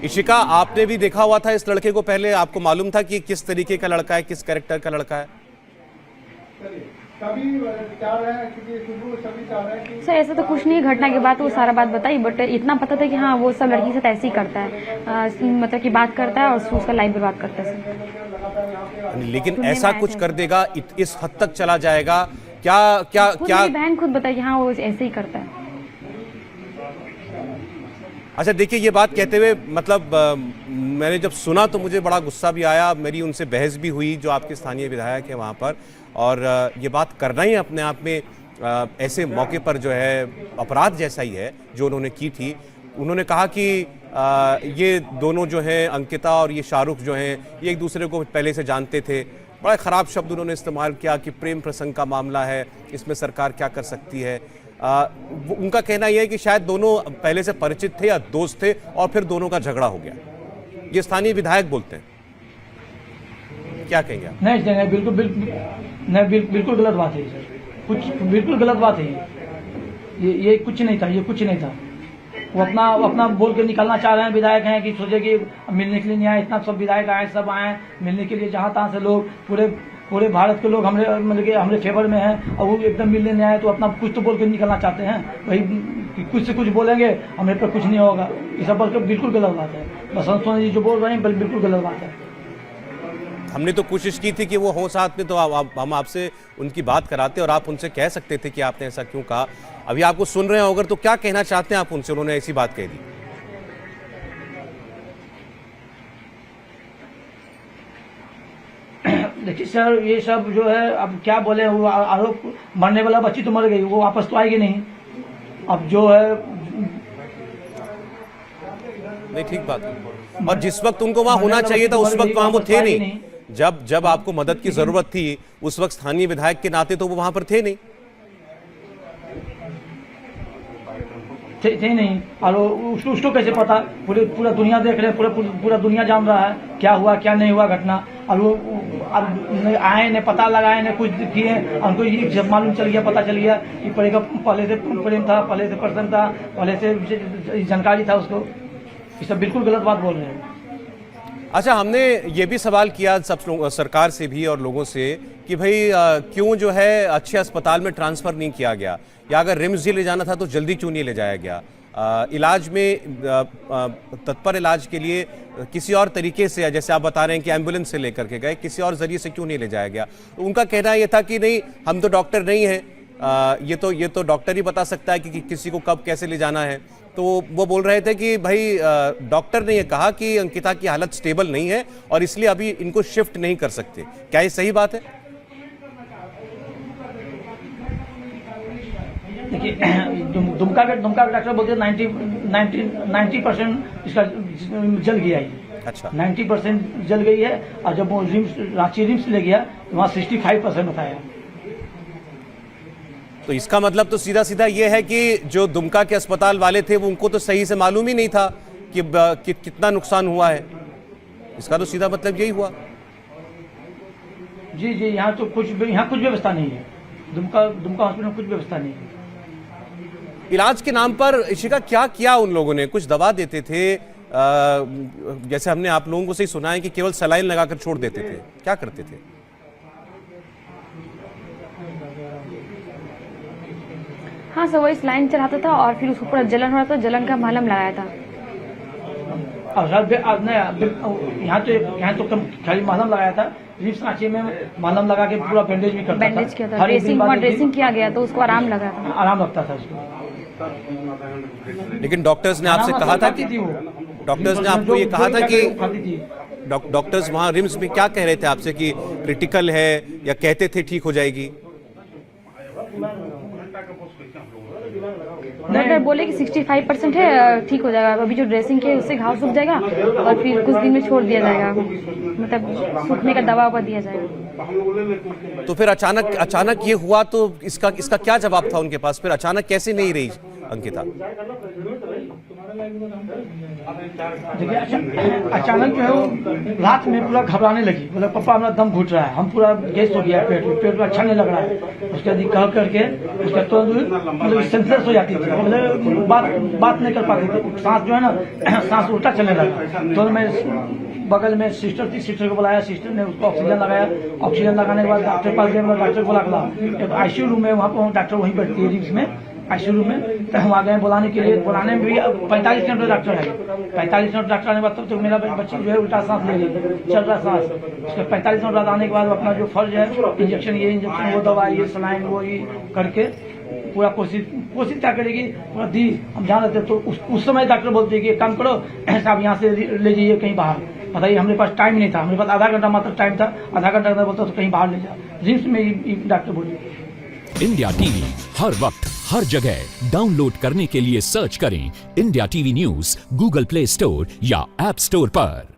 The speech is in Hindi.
इशिका, आपने भी देखा हुआ था इस लड़के को पहले? आपको मालूम था कि किस तरीके का लड़का है, किस कैरेक्टर का लड़का है? सर ऐसा तो कुछ नहीं, घटना के बाद वो सारा बात बताई, बट इतना पता था कि हाँ वो सब लड़की के साथ ऐसे ही करता है, मतलब कि बात करता है और उसका लाइफ बर्बाद करता है सर। लेकिन ऐसा कुछ कर देगा, इस हद तक चला जाएगा? क्या क्या क्या बहन खुद बताई कि हाँ वो ऐसे ही करता है। अच्छा देखिए, ये बात कहते हुए मतलब मैंने जब सुना तो मुझे बड़ा गुस्सा भी आया। मेरी उनसे बहस भी हुई, जो आपके स्थानीय विधायक है वहाँ पर, और ये बात करना ही अपने आप में ऐसे मौके पर जो है अपराध जैसा ही है जो उन्होंने की थी। उन्होंने कहा कि ये दोनों जो हैं, अंकिता और ये शाहरुख जो हैं, ये एक दूसरे को पहले से जानते थे। बड़ा ख़राब शब्द उन्होंने इस्तेमाल किया कि प्रेम प्रसंग का मामला है, इसमें सरकार क्या कर सकती है। उनका कहना यह है कि शायद दोनों पहले से परिचित थे या दोस्त थे और फिर दोनों का झगड़ा हो गया। ये स्थानीय विधायक बोलते हैं, क्या कहेंगे आप? नहीं, बिल्कुल गलत बात है सर, कुछ बिल्कुल गलत बात है। ये कुछ नहीं था, ये कुछ नहीं था। वो अपना बोल के निकलना चाह रहे हैं। विधायक हैं कि सोचे कि मिलने के लिए नहीं आए, इतना सब विधायक आए, सब आए मिलने के लिए, जहाँ तहाँ से लोग, पूरे भारत के लोग हमारे फेवर में हैं, और वो एकदम मिलने नहीं आए तो अपना कुछ तो बोल के निकलना चाहते हैं। वही कुछ से कुछ बोलेंगे, हमारे पर कुछ नहीं होगा। ये सब बिल्कुल गलत बात है। बसंत सोनी जी जो बोल रहे हैं बिल्कुल गलत बात है। हमने तो कोशिश की थी कि वो हो साथ में, तो हम आपसे उनकी बात कराते और आप उनसे कह सकते थे कि आपने ऐसा क्यों कहा। अभी आपको सुन रहे हो अगर, तो क्या कहना चाहते हैं आप उनसे? उन्होंने ऐसी बात कह दी। देखिए सर, ये सब जो है अब क्या बोले, वो आरोप, मरने वाला बच्ची तो मर गई, वो वापस तो आएगी नहीं। अब जो है नहीं, ठीक बात है। और जिस वक्त उनको वहां होना चाहिए था उस वक्त वहां वो थे नहीं। जब आपको मदद की जरूरत थी उस वक्त स्थानीय विधायक के नाते तो वो वहां पर थे नहीं। थे नहीं। और उसको कैसे पता? पूरा दुनिया देख रहे हैं, पूरा दुनिया जान रहा है क्या हुआ क्या नहीं हुआ घटना। और वो अब आए ने पता लगाए ने कुछ किए, उनको ये जब मालूम चल गया, पता चल गया कि पहले से प्रेम था, पहले से पसंद था, पहले से जानकारी था उसको। ये सब बिल्कुल गलत बात बोल रहे हैं। अच्छा, हमने ये भी सवाल किया सब सरकार से भी और लोगों से कि भाई क्यों जो है अच्छे अस्पताल में ट्रांसफ़र नहीं किया गया, या अगर रिम्स जी ले जाना था तो जल्दी क्यों नहीं ले जाया गया, इलाज में तत्पर इलाज के लिए किसी और तरीके से, जैसे आप बता रहे हैं कि एम्बुलेंस से लेकर के गए, किसी और ज़रिए से क्यों नहीं ले जाया गया। तो उनका कहना ये था कि नहीं, हम तो डॉक्टर नहीं हैं, ये तो डॉक्टर ही बता सकता है कि किसी को कब कैसे ले जाना है। तो वो बोल रहे थे कि भाई डॉक्टर ने ये कहा कि अंकिता की हालत स्टेबल नहीं है और इसलिए अभी इनको शिफ्ट नहीं कर सकते। क्या ये सही बात है? देखिए, दुमका के डॉक्टर बोलते हैं 90% इसका जल गया है। अच्छा, 90% जल गई है। और जब वो रांची रिम्स ले गया तो वहाँ 65% बताया। तो इसका मतलब तो सीधा सीधा ये है कि जो दुमका के अस्पताल वाले थे वो उनको तो सही से मालूम ही नहीं था कि कितना नुकसान हुआ है। इसका तो सीधा मतलब यही हुआ। जी, यहाँ तो कुछ व्यवस्था नहीं है। दुमका हॉस्पिटल में कुछ व्यवस्था नहीं है। इलाज के नाम पर इशिका क्या किया उन लोगों ने? कुछ दवा देते थे, जैसे हमने आप लोगों को से ही सुना है कि केवल सलाइन लगाकर छोड़ देते थे। क्या करते थे? हाँ सर, वही सलाइन चढ़ाता था और फिर उसको पूरा जलन हो रहा था, जलन का मलहम लगाया था। यहाँ तो खाली मलहम लगाया था। रिम्स रांची में मलहम लगा के पूरा बैंडेज भी करता था। बैंडेज किया था, ड्रेसिंग किया गया तो उसको आराम लगा था, आराम लगता था उसको। लेकिन डॉक्टर्स ने आपसे कहा था कि डॉक्टर्स ने आपको ये कहा था कि डॉक्टर्स वहाँ रिम्स में क्या कह रहे थे आपसे कि क्रिटिकल है, या कहते थे ठीक हो जाएगी? डॉक्टर बोले कि 65% है, ठीक हो जाएगा। अभी जो ड्रेसिंग है उससे घाव सूख जाएगा और फिर कुछ दिन में छोड़ दिया जाएगा, मतलब सूखने का दवा दिया जाएगा। तो फिर अचानक ये हुआ तो इसका क्या जवाब था उनके पास? फिर अचानक कैसे नहीं रही अंकिता? देखिए अचानक जो है वो रात में पूरा घबराने लगी, बोला पापा हमारा दम घुट रहा है, हम पूरा गैस हो गया, पेट में अच्छा नहीं लग रहा है। उसके बाद कह करके उसका तुरंत मतलब सेंसलेस हो जाती थी, मतलब बात नहीं कर पाती थी, सांस जो है ना सांस उल्टा चलने लगा। तो मैं बगल में सिस्टर थी, सिस्टर को बुलाया, सिस्टर ने उसको ऑक्सीजन लगाया। ऑक्सीजन लगाने के बाद डॉक्टर पास गया, डॉक्टर को बुला एक आईसीयू रूम है, वहाँ पर डॉक्टर वहीं बैठती है रिम्स में आईसीयू रूम में। तो हम आ गए बुलाने के लिए, बुलाने में भी 45 मिनट डॉक्टर है। 45 मिनट डॉक्टर आने के बाद तब तक मेरा बच्ची जो है उल्टा सांस ले रही, चल रहा सांस। उसके 45 मिनट बाद आने के बाद अपना जो फर्ज है, इंजेक्शन ये इंजेक्शन वो दवा ये सलाइन वो ये करके पूरा कोशिश क्या करेगी पूरा दी। हम जान रहे थे तो उस समय डॉक्टर बोलते हैं कि एक काम करो आप यहाँ से ले जाइए कहीं बाहर। बताइए हमारे पास टाइम नहीं था, हमारे पास आधा घंटा मात्र टाइम था, आधा घंटा अंदर बोलता तो कहीं बाहर ले जा। रिम्स में डॉक्टर बोलिए। इंडिया टीवी हर वक्त हर जगह डाउनलोड करने के लिए सर्च करें India TV news Google play store या ऐप स्टोर पर।